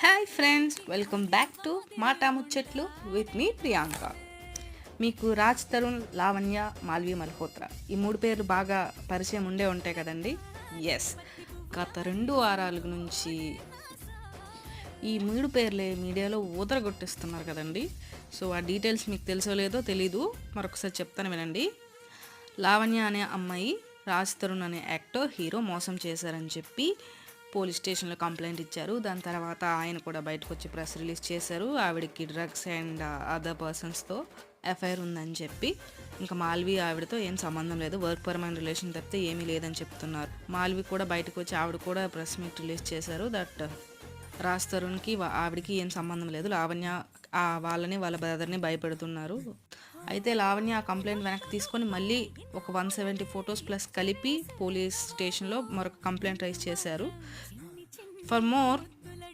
Hi friends, welcome back to మాటా ముచ్చట్లు with me Priyanka. మీకు రాజ్ తరుణ్, లావణ్య, మాల్వి మల్హోత్రా ఈ మూడు పేర్లు బాగా పరిచయం ఉండే ఉంటాయి కదండి. ఎస్, గత 2 వారాల నుంచి ఈ మూడు పేర్లే మీడియాలో ఊదరగొట్టిస్తున్నారు కదండి. సో ఆ డీటెయిల్స్ మీకు తెలుసో లేదో తెలీదు, మరొకసారి చెప్తాను వినండి. లావణ్య అనే అమ్మాయి రాజ్ తరుణ్ అనే యాక్టర్ హీరో మోసం చేశారని చెప్పి పోలీస్ స్టేషన్లో కంప్లైంట్ ఇచ్చారు. దాని తర్వాత ఆయన కూడా బయటకు వచ్చి ప్రెస్ రిలీజ్ చేశారు. ఆవిడకి డ్రగ్స్ అండ్ అదర్ పర్సన్స్తో ఎఫ్ఐఆర్ ఉందని చెప్పి. ఇంకా మాల్వి ఆవిడతో ఏం సంబంధం లేదు, వర్క్ పరమైన రిలేషన్ తప్పితే ఏమీ లేదని చెప్తున్నారు. మాల్వి కూడా బయటకు వచ్చి ఆవిడ కూడా ప్రెస్ మీట్ రిలీజ్ చేశారు. దట్ రాజ్ తరుణ్కి ఆవిడకి ఏం సంబంధం లేదు, లావణ్య వాళ్ళని వాళ్ళ బ్రదర్ని భయపెడుతున్నారు. అయితే లావణ్య ఆ కంప్లైంట్ వెనక్కి తీసుకొని మళ్ళీ ఒక 170 ఫొటోస్ ప్లస్ కలిపి పోలీస్ స్టేషన్లో మరొక కంప్లైంట్ రైజ్ చేశారు. For more